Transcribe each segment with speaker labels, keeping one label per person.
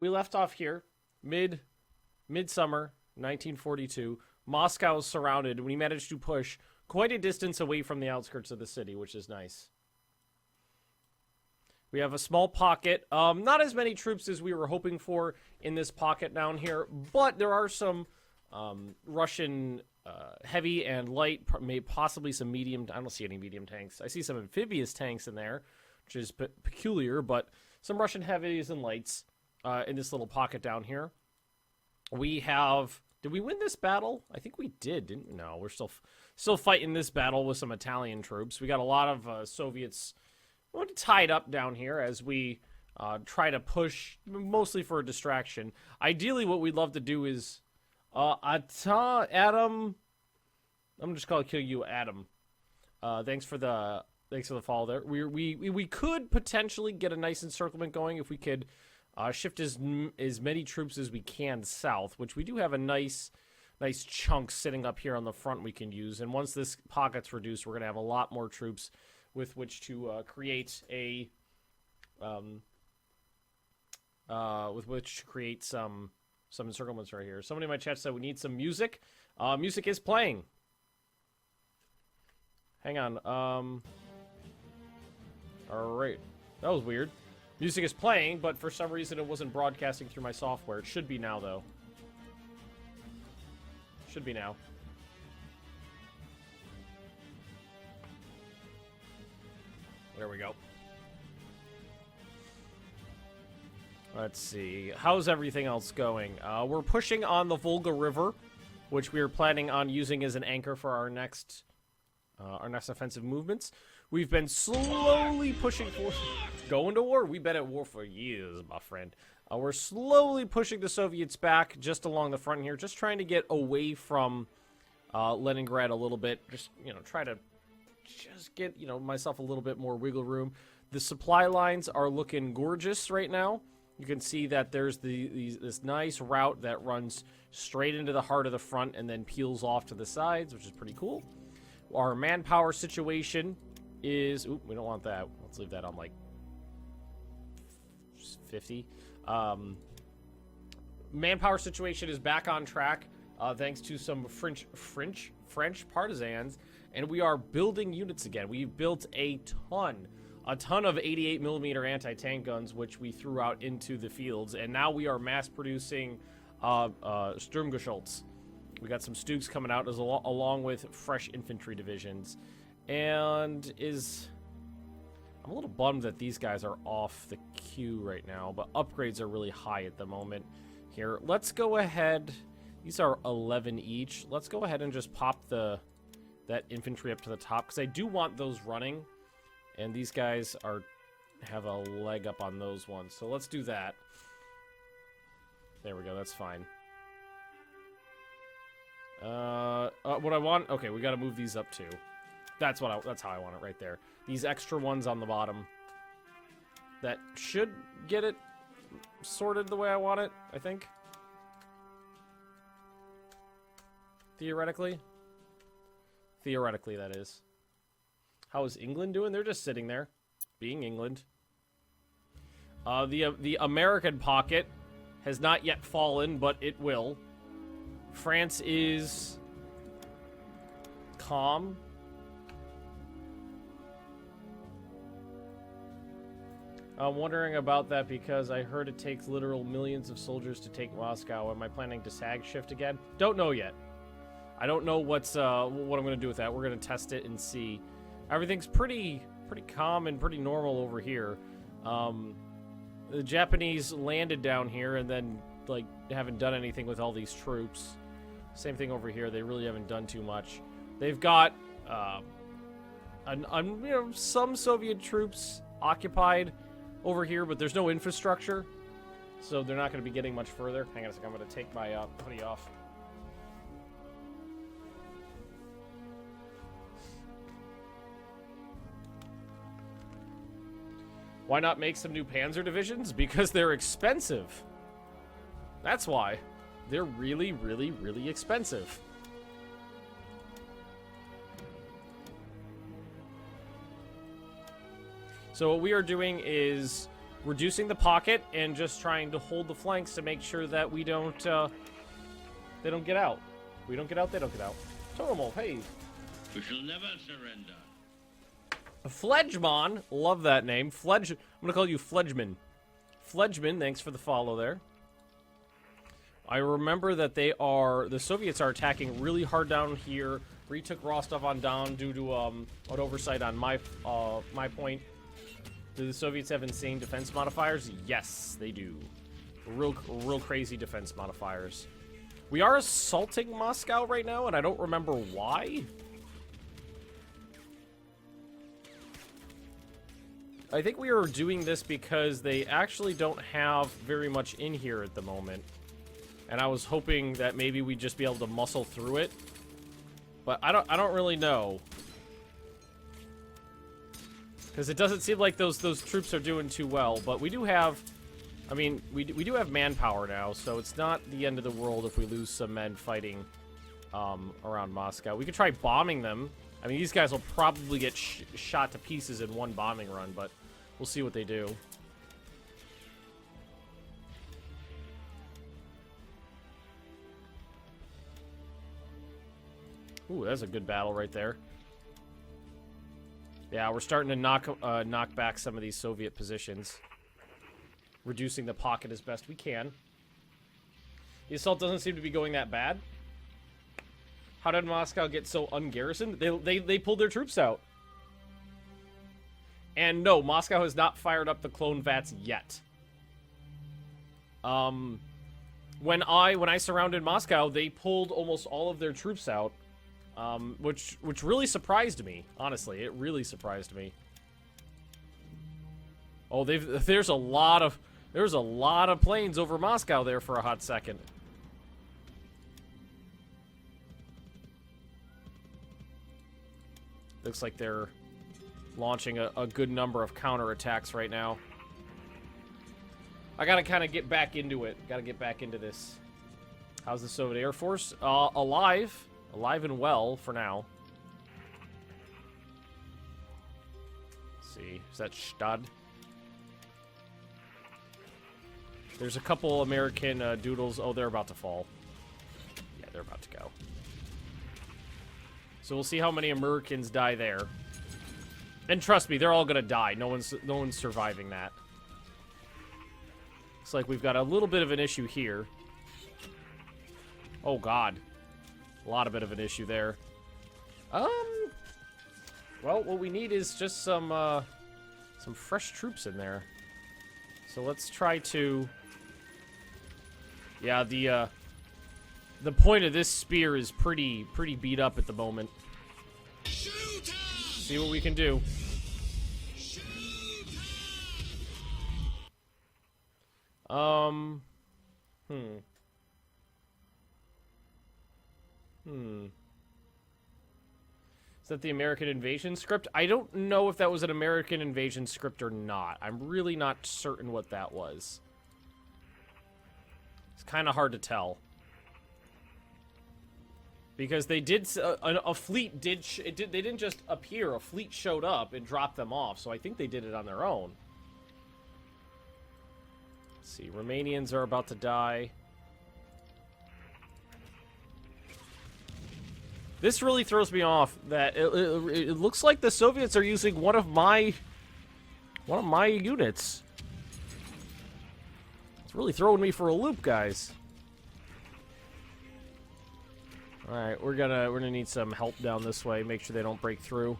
Speaker 1: we left off here, midsummer 1942. Moscow is surrounded. We managed to push quite a distance away from the outskirts of the city, which is nice. We have a small pocket. Not as many troops as we were hoping for in this pocket down here, but there are some Russian heavy and light, maybe possibly some medium. I don't see any medium tanks. I see some amphibious tanks in there, which is peculiar, but some Russian heavies and lights in this little pocket down here. We have... Did we win this battle? I think we did, didn't we? No, we're still fighting this battle with some Italian troops. We got a lot of Soviets tied up down here as we try to push, mostly for a distraction. Ideally, what we'd love to do is... Adam... I'm just going to kill you, Adam. Thanks for the follow there. We could potentially get a nice encirclement going if we could shift as many troops as we can south, which we do have a nice chunk sitting up here on the front we can use. And once this pocket's reduced, we're going to have a lot more troops with which to create a some encirclements right here. Somebody in my chat said we need some music. Music is playing. Hang on. All right. That was weird. Music is playing, but for some reason it wasn't broadcasting through my software. It should be now, though. Should be now. There we go. Let's see. How's everything else going? We're pushing on the Volga River, which we are planning on using as an anchor for our next offensive movements. We've been slowly pushing for... Going to war? We've been at war for years, my friend. We're slowly pushing the Soviets back just along the front here, just trying to get away from Leningrad a little bit. Just, try to just get, myself a little bit more wiggle room. The supply lines are looking gorgeous right now. You can see that there's this nice route that runs straight into the heart of the front and then peels off to the sides, which is pretty cool. Our manpower situation is... Oop, we don't want that. Let's leave that on, 50. Manpower situation is back on track, thanks to some French partisans, and we are building units again. We've built a ton of 88mm anti-tank guns, which we threw out into the fields, and now we are mass-producing Sturmgeschütze. We got some Stugs coming out along with fresh infantry divisions. And I'm a little bummed that these guys are off the queue right now, but upgrades are really high at the moment. Here, let's go ahead. These are 11 each. Let's go ahead and just pop that infantry up to the top, because I do want those running. And these guys have a leg up on those ones. So let's do that. There we go, that's fine. What I want... Okay, we gotta move these up too. That's how I want it right there. These extra ones on the bottom. That should get it sorted the way I want it, I think. Theoretically. Theoretically, that is. How is England doing? They're just sitting there, being England. The American pocket has not yet fallen, but it will. France is calm. I'm wondering about that because I heard it takes literal millions of soldiers to take Moscow. Am I planning to sag shift again? Don't know yet. I don't know what I'm going to do with that. We're going to test it and see. Everything's pretty calm and pretty normal over here. The Japanese landed down here and then haven't done anything with all these troops. Same thing over here. They really haven't done too much. They've got some Soviet troops occupied over here, but there's no infrastructure, so they're not going to be getting much further. Hang on a second. I'm going to take my hoodie off. Why not make some new Panzer divisions? Because they're expensive. That's why. They're really, really, really expensive. So what we are doing is reducing the pocket and just trying to hold the flanks to make sure that we don't, they don't get out. We don't get out, they don't get out. Total, hey.
Speaker 2: We shall never surrender.
Speaker 1: Fledgmon, love that name. I'm gonna call you Fledgman. Fledgman, thanks for the follow there. I remember that the Soviets are attacking really hard down here. Retook Rostov on down due to an oversight on my point. Do the Soviets have insane defense modifiers? Yes, they do. Real crazy defense modifiers. We are assaulting Moscow right now, and I don't remember why. I think we are doing this because they actually don't have very much in here at the moment. And I was hoping that maybe we'd just be able to muscle through it. But I don't really know. Because it doesn't seem like those troops are doing too well. But we do have, I mean, we do have manpower now, so it's not the end of the world if we lose some men fighting around Moscow. We could try bombing them. I mean, these guys will probably get shot to pieces in one bombing run, but we'll see what they do. Ooh, that's a good battle right there. Yeah, we're starting to knock back some of these Soviet positions. Reducing the pocket as best we can. The assault doesn't seem to be going that bad. How did Moscow get so ungarrisoned? They pulled their troops out. And no, Moscow has not fired up the clone vats yet. When I surrounded Moscow, they pulled almost all of their troops out. Which really surprised me, honestly. It really surprised me. Oh, there's a lot of planes over Moscow there for a hot second. Looks like they're launching a good number of counterattacks right now. I gotta kind of get back into it. Gotta get back into this. How's the Soviet Air Force? Alive. Alive and well for now. Let's see. Is that Stad? There's a couple American doodles. Oh, they're about to fall. Yeah, they're about to go. So we'll see how many Americans die there. And trust me, they're all gonna die. No one's surviving that. Looks like we've got a little bit of an issue here. Oh God. A lot of bit of an issue there. Well, what we need is just some fresh troops in there. So let's try to... Yeah, the point of this spear is pretty beat up at the moment. See what we can do. Is that the American invasion script? I don't know if that was an American invasion script or not. I'm really not certain what that was. It's kind of hard to tell. Because they did, a fleet did, they didn't just appear. A fleet showed up and dropped them off. So I think they did it on their own. Let's see, Romanians are about to die. This really throws me off that it looks like the Soviets are using one of my units. It's really throwing me for a loop, guys. All right, we're gonna need some help down this way. Make sure they don't break through.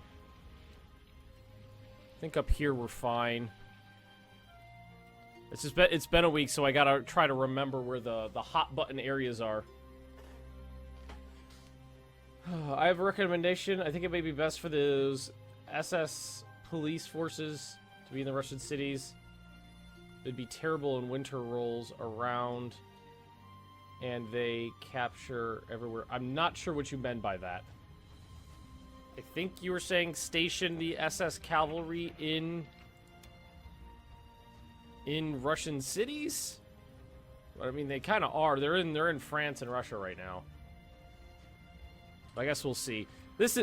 Speaker 1: I think up here we're fine. It's been a week, so I gotta try to remember where the hot button areas are. I have a recommendation. I think it may be best for those SS police forces to be in the Russian cities. It'd be terrible in winter rolls around and they capture everywhere. I'm not sure what you meant by that. I think you were saying station the SS cavalry in Russian cities? I mean, they kind of are. They're in France and Russia right now. I guess we'll see. This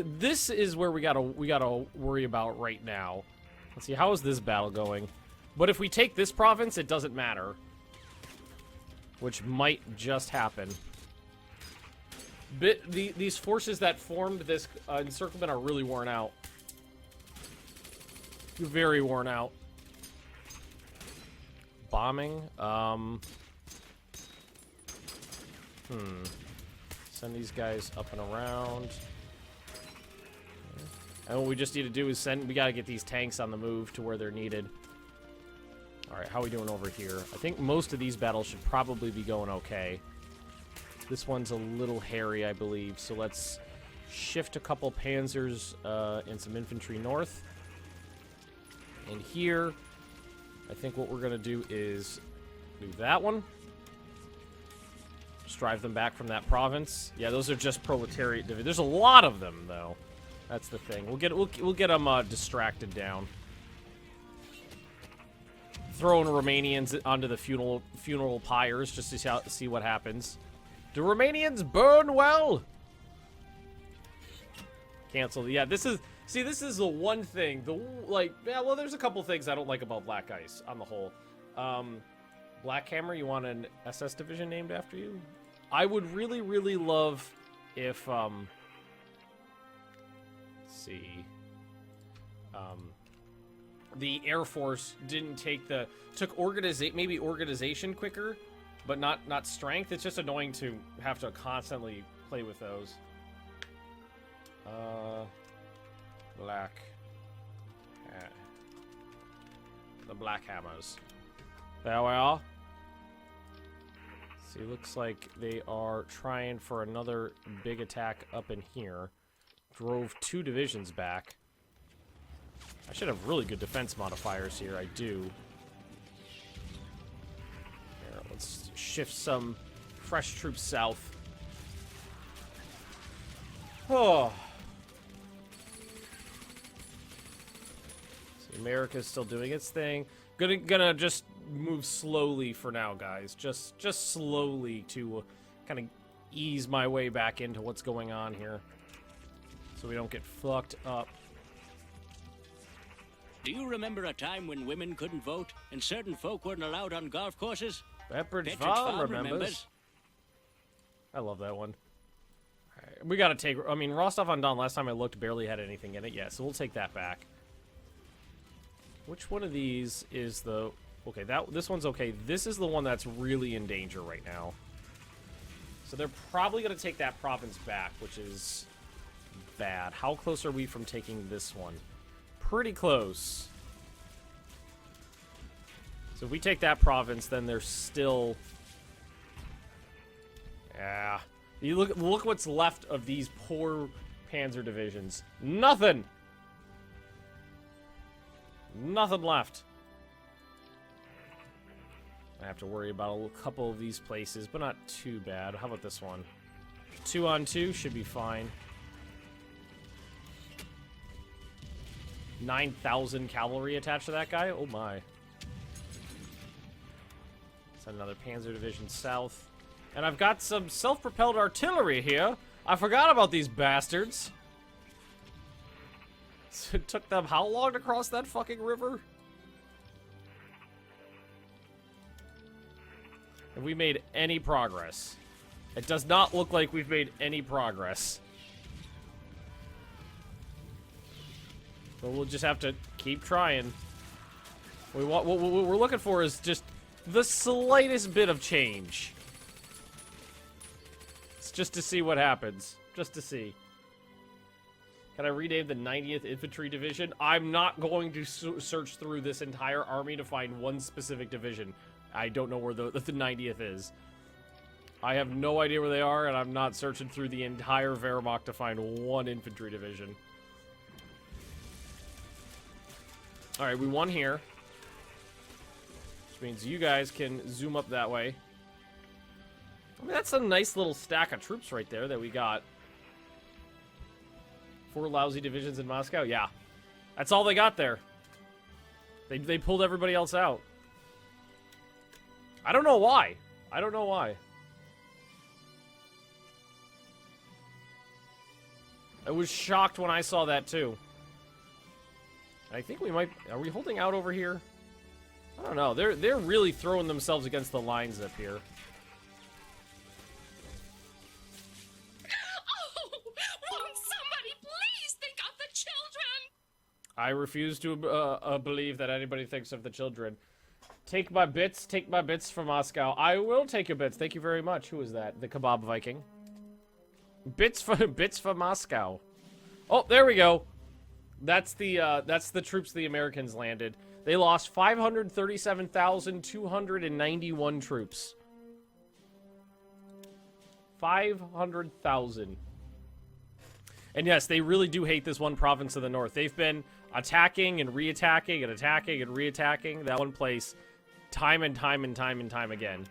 Speaker 1: is where we gotta worry about right now. Let's see, how is this battle going? But if we take this province, it doesn't matter. Which might just happen. These forces that formed this encirclement are really worn out. Very worn out. Bombing. Send these guys up and around. And what we just need to do is we gotta get these tanks on the move to where they're needed. Alright, how are we doing over here? I think most of these battles should probably be going okay. This one's a little hairy, I believe, so let's shift a couple panzers and some infantry north. And here, I think what we're gonna do is do that one. Just drive them back from that province. Yeah, those are just proletariat divisions. There's a lot of them, though. That's the thing. We'll get them distracted down. Throwing Romanians onto the funeral pyres just to see what happens. Do Romanians burn well? Cancel. Yeah, this is the one thing. Well, there's a couple things I don't like about Black Ice on the whole. Black Hammer, you want an SS division named after you? I would really, really love if let's see. The Air Force didn't took organization quicker, but not strength. It's just annoying to have to constantly play with those. Black. The Black Hammers. There we are. See, looks like they are trying for another big attack up in here. Drove 2 divisions back. I should have really good defense modifiers here. I do. Here, let's shift some fresh troops south. Oh. See, America's still doing its thing. Gonna just move slowly for now, guys. Just slowly to kind of ease my way back into what's going on here, so we don't get fucked up.
Speaker 3: Do you remember a time when women couldn't vote and certain folk weren't allowed on golf courses?
Speaker 1: Pepperidge Farm remembers. I love that one. All right, we gotta take. I mean, Rostov-on-Don. Last time I looked, barely had anything in it. Yeah, so we'll take that back. Which one of these is the? Okay, this one's okay. This is the one that's really in danger right now. So they're probably gonna take that province back, which is bad. How close are we from taking this one? Pretty close. So if we take that province, then there's still... Yeah. You look what's left of these poor panzer divisions. Nothing! Nothing left. I have to worry about a couple of these places, but not too bad. How about this one? 2-on-2 should be fine. 9,000 cavalry attached to that guy? Oh my. Send another panzer division south. And I've got some self-propelled artillery here. I forgot about these bastards. So it took them how long to cross that fucking river? Have we made any progress? It does not look like we've made any progress. But we'll just have to keep trying. What we're looking for is just the slightest bit of change. It's just to see what happens. Just to see. Can I rename the 90th Infantry Division? I'm not going to search through this entire army to find one specific division. I don't know where the 90th is. I have no idea where they are, and I'm not searching through the entire Wehrmacht to find one infantry division. Alright, we won here. Which means you guys can zoom up that way. I mean, that's a nice little stack of troops right there that we got. 4 lousy divisions in Moscow? Yeah. That's all they got there. They pulled everybody else out. I don't know why. I don't know why. I was shocked when I saw that too. I think we might... Are we holding out over here? I don't know. They're really throwing themselves against the lines up here.
Speaker 4: Oh, won't somebody please think of the children?
Speaker 1: I refuse to believe that anybody thinks of the children. Take my bits from Moscow. I will take your bits. Thank you very much. Who is that? The Kebab Viking. Bits for Moscow. Oh, there we go. That's the troops the Americans landed. They lost 537,291 troops. 500,000. And yes, they really do hate this one province of the north. They've been attacking and reattacking and attacking and reattacking that one place time and time and time and time again.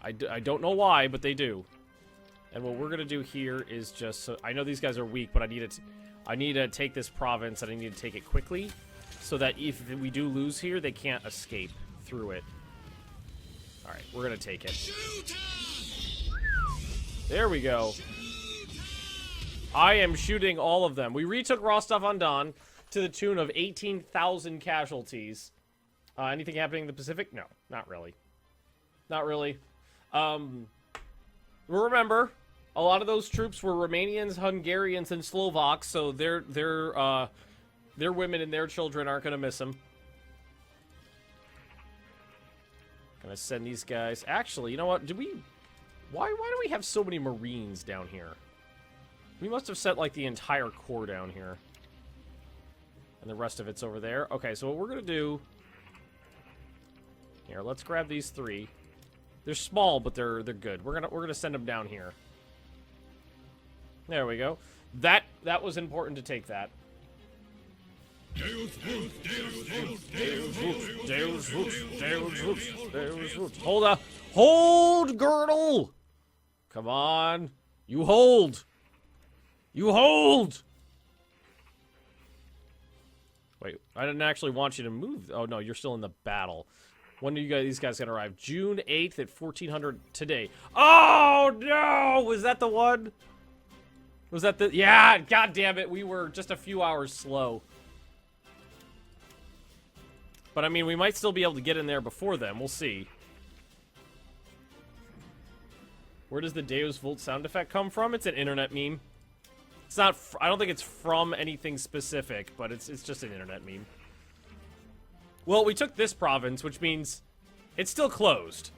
Speaker 1: I don't know why, but they do. And what we're gonna do here is just so I know these guys are weak, but I need to take this province and I need to take it quickly, so that if we do lose here, they can't escape through it. All right, we're gonna take it. There we go. I am shooting all of them. We retook Rostov-on-Don to the tune of 18,000 casualties. Anything happening in the Pacific? No, not really. Not really. Remember, a lot of those troops were Romanians, Hungarians, and Slovaks, so their women and their children aren't gonna miss them. Gonna send these guys. Actually, you know what? Why do we have so many Marines down here? We must have set like the entire corps down here, and the rest of it's over there. Okay, so what we're gonna do here? Let's grab these three. They're small, but they're good. We're gonna send them down here. There we go. That was important to take that. Hold, Girdle! Come on. You hold. You hold! Wait, I didn't actually want you to move. Oh, no, you're still in the battle. When do these guys gonna arrive? June 8th at 1400 today. Oh, no! Was that the one? Was that the... Yeah, god damn it. We were just a few hours slow. But, I mean, we might still be able to get in there before them. We'll see. Where does the Deus Vult sound effect come from? It's an internet meme. It's not... I don't think it's from anything specific, but it's just an internet meme. Well, we took this province, which means it's still closed.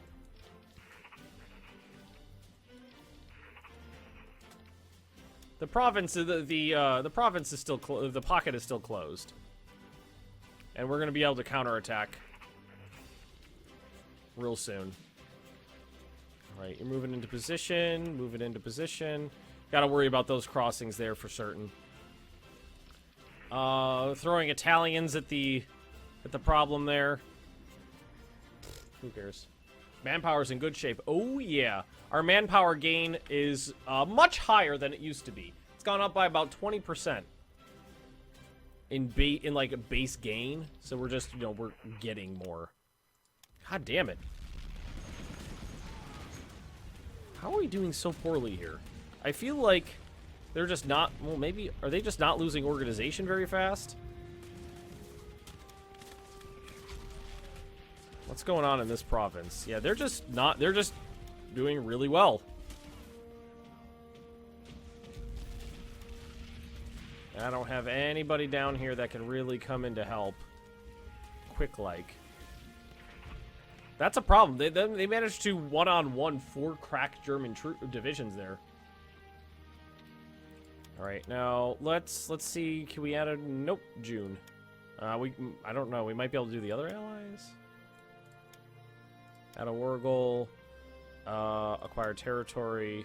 Speaker 1: The province, the province is still the pocket is still closed, and we're gonna be able to counterattack real soon. All right, you're moving into position. Moving into position. Got to worry about those crossings there for certain. Throwing Italians at the problem there. Who cares? Manpower's in good shape. Oh yeah, our manpower gain is much higher than it used to be. It's gone up by about 20% in like a base gain. So we're just, you know, we're getting more. God damn it! How are we doing so poorly here? I feel like they're just not. Well, maybe are they just not losing organization very fast? What's going on in this province? Yeah, they're just not... They're just doing really well. And I don't have anybody down here that can really come in to help. Quick-like. That's a problem. They managed to one-on-one 4 crack German divisions there. Alright, now let's see. Can we add a... Nope, June. I don't know. We might be able to do the other allies. Add a war goal, acquire territory,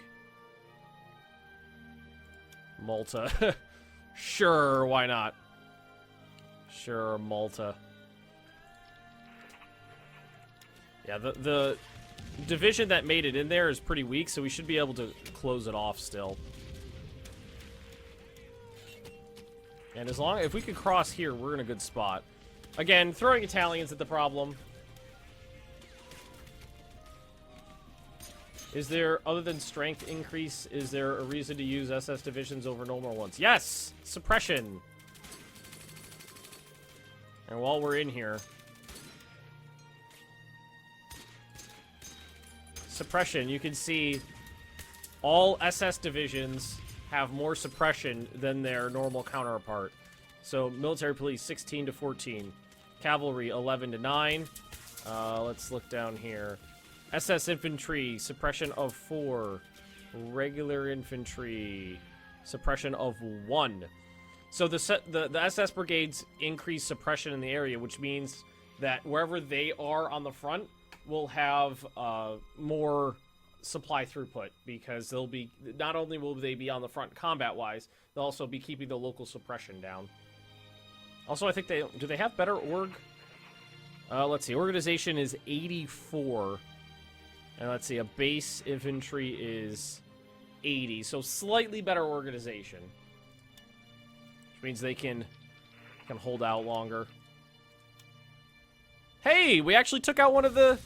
Speaker 1: Malta. Sure, why not? Sure, Malta. Yeah, the division that made it in there is pretty weak, so we should be able to close it off still. And if we could cross here, we're in a good spot. Again, throwing Italians at the problem. Is there, other than strength increase, is there a reason to use SS divisions over normal ones? Yes! Suppression! And while we're in here, suppression, you can see all SS divisions have more suppression than their normal counterpart. So military police 16 to 14, cavalry 11 to 9. Let's look down here. SS infantry suppression of 4, regular infantry suppression of 1. So the SS brigades increase suppression in the area, which means that wherever they are on the front will have more supply throughput, because they'll be, not only will they be on the front combat-wise, they'll also be keeping the local suppression down. Also, I think do they have better org? Let's see, organization is 84. And let's see, a base infantry is 80. So slightly better organization. Which means they can hold out longer. Hey, we actually took out one of the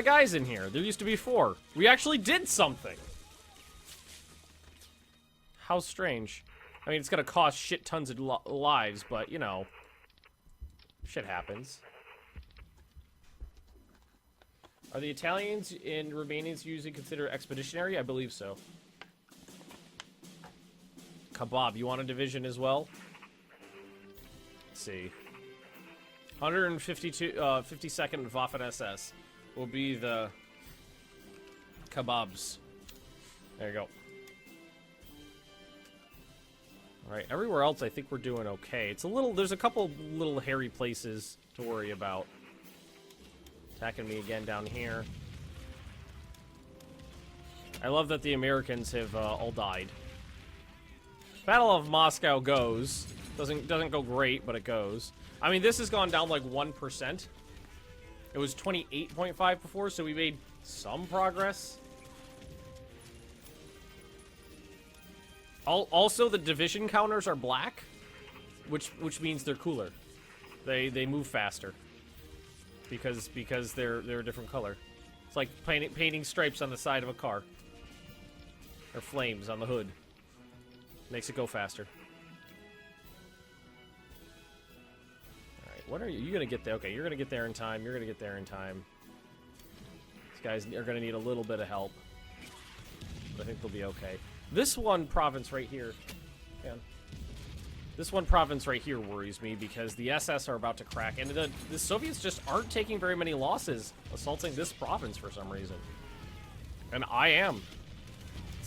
Speaker 1: guys in here. There used to be 4. We actually did something. How strange. I mean, it's gonna cost shit tons of lives, but, you know, shit happens. Are the Italians and Romanians usually considered expeditionary? I believe so. Kebab, you want a division as well? Let's see. 52nd Waffen SS will be the Kebabs. There you go. Alright, everywhere else I think we're doing okay. It's a little, there's a couple little hairy places to worry about. Attacking me again down here. I love that the Americans have all died. Battle of Moscow goes. Doesn't go great, but it goes. I mean, this has gone down like 1%. It was 28.5 before, so we made some progress. Also, the division counters are black, which means they're cooler. They move faster because they're a different color. It's like painting stripes on the side of a car, or flames on the hood. Makes it go faster. All right, what are you? You gonna get there? Okay, you're gonna get there in time. You're gonna get there in time. These guys are gonna need a little bit of help, but I think they'll be okay. This one province right here, man. This one province right here worries me because the SS are about to crack, and the Soviets just aren't taking very many losses assaulting this province for some reason. And I am.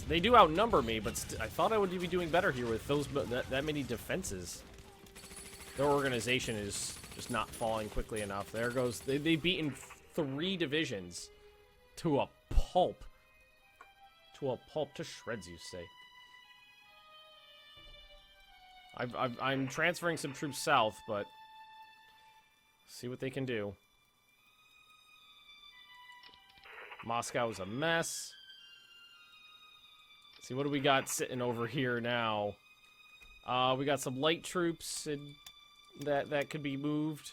Speaker 1: They do outnumber me, but I thought I would be doing better here with those that many defenses. Their organization is just not falling quickly enough. There goes. They've beaten 3 divisions to a pulp. To a pulp, to shreds, you say. I'm transferring some troops south, but see what they can do. Moscow is a mess. See, what do we got sitting over here now? We got some light troops that could be moved.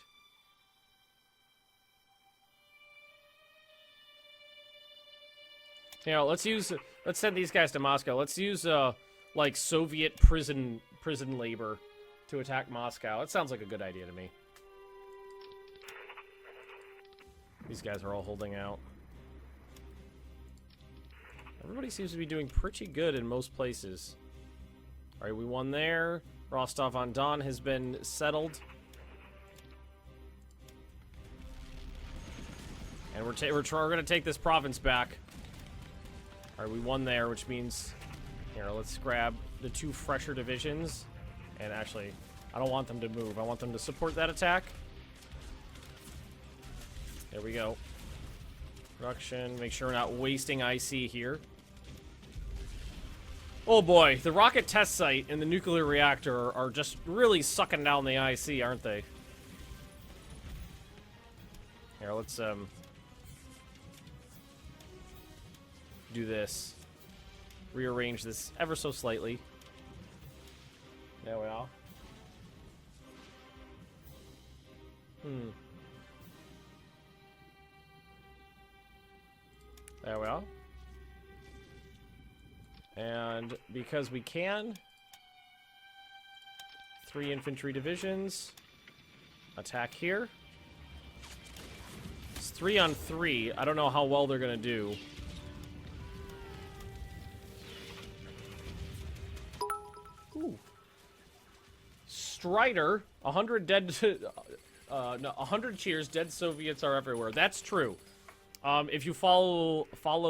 Speaker 1: You know, let's send these guys to Moscow. Let's use like Soviet prison labor to attack Moscow. It sounds like a good idea to me. These guys are all holding out. Everybody seems to be doing pretty good in most places. Alright, we won there. Rostov-on-Don has been settled. And we're going to take this province back. Alright, we won there, which means... Here, let's grab the 2 fresher divisions. And actually, I don't want them to move. I want them to support that attack. There we go. Production. Make sure we're not wasting IC here. Oh boy, the rocket test site and the nuclear reactor are just really sucking down the IC, aren't they? Here, let's do this. Rearrange this ever so slightly. There we are. There we are. And because we can, 3 infantry divisions. Attack here. It's 3 on 3. I don't know how well they're gonna do. Ooh. Strider, 100 dead. No, 100 cheers. Dead Soviets are everywhere. That's true. If you follow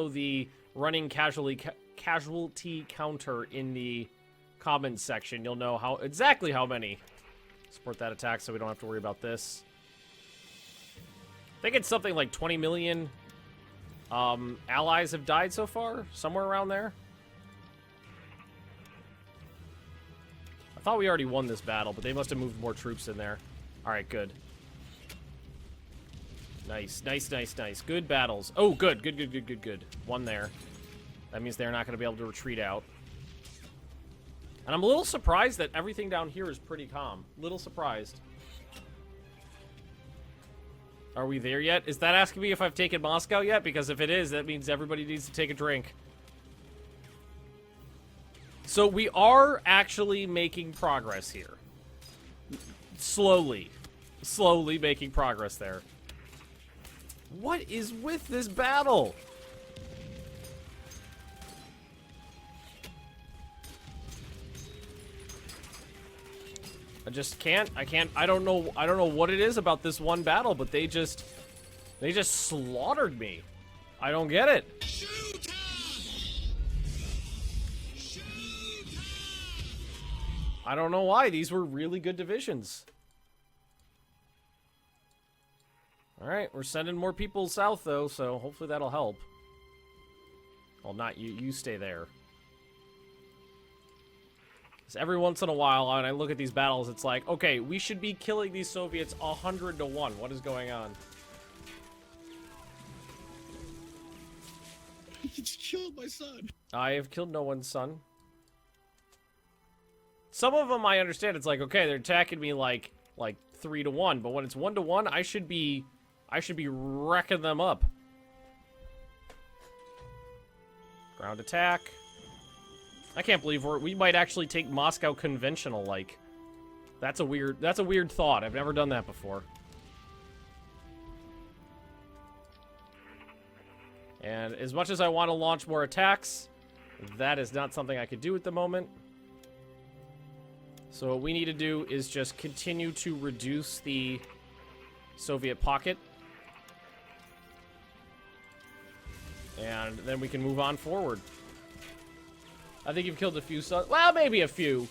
Speaker 1: the running casualty counter in the comments section, you'll know exactly how many. Support that attack so we don't have to worry about this. I think it's something like 20 million allies have died so far, somewhere around there. I thought we already won this battle, but they must have moved more troops in there. All right, good. Nice, nice, nice, nice. Good battles. Oh, good, good, good, good, good, good. One there. That means they're not going to be able to retreat out. And I'm a little surprised that everything down here is pretty calm. Little surprised. Are we there yet? Is that asking me if I've taken Moscow yet? Because if it is, that means everybody needs to take a drink. So we are actually making progress here. Slowly. Slowly making progress there. What is with this battle? I just can't. I don't know what it is about this one battle, but they just slaughtered me. I don't get it. I don't know why. These were really good divisions. Alright, we're sending more people south, though, so hopefully that'll help. Well, not you. You stay there. Because every once in a while, when I look at these battles, it's like, okay, we should be killing these Soviets 100 to 1. What is going on?
Speaker 5: He just killed my son. I
Speaker 1: have killed no one's son. Some of them I understand. It's like, okay, they're attacking me like 3 to 1, but when it's 1 to 1, I should be wrecking them up. Ground attack. I can't believe we might actually take Moscow conventional. Like, that's a weird thought. I've never done that before. And as much as I want to launch more attacks, that is not something I could do at the moment. So what we need to do is just continue to reduce the Soviet pocket. And then we can move on forward. I think you've killed a few, well, maybe a few.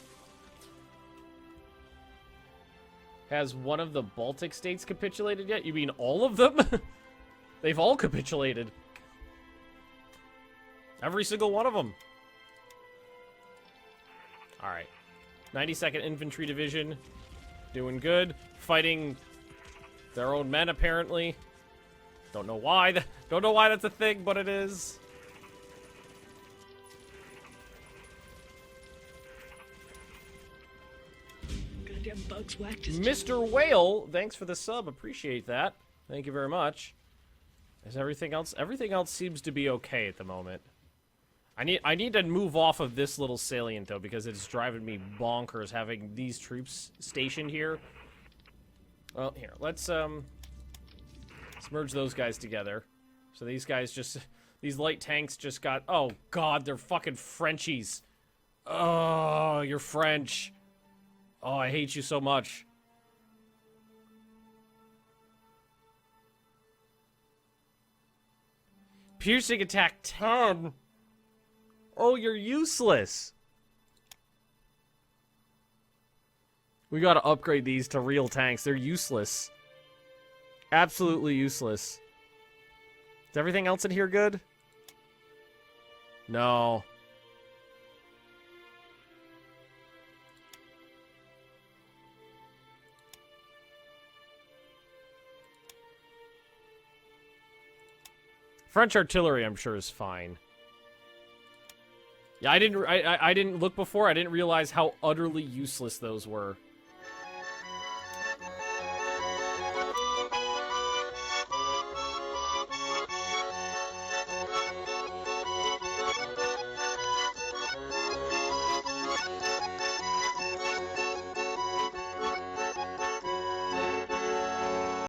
Speaker 1: Has one of the Baltic states capitulated yet? You mean all of them? They've all capitulated. Every single one of them. Alright. 92nd Infantry Division. Doing good. Fighting their own men, apparently. Don't know why. Don't know why that's a thing, but it is.
Speaker 3: Goddamn bugs whacked his
Speaker 1: Mr. Whale, thanks for the sub. Appreciate that. Thank you very much. Is everything else? Everything else seems to be okay at the moment. I need to move off of this little salient, though, because it's driving me bonkers having these troops stationed here. Well, here, let's merge those guys together. So these guys these light tanks just got, oh god, they're fucking Frenchies. Oh, you're French. Oh, I hate you so much. Piercing attack 10. Oh, you're useless. We gotta upgrade these to real tanks. They're useless. Absolutely useless. Is everything else in here good? No. French artillery, I'm sure, is fine. Yeah, I didn't look before. I didn't realize how utterly useless those were.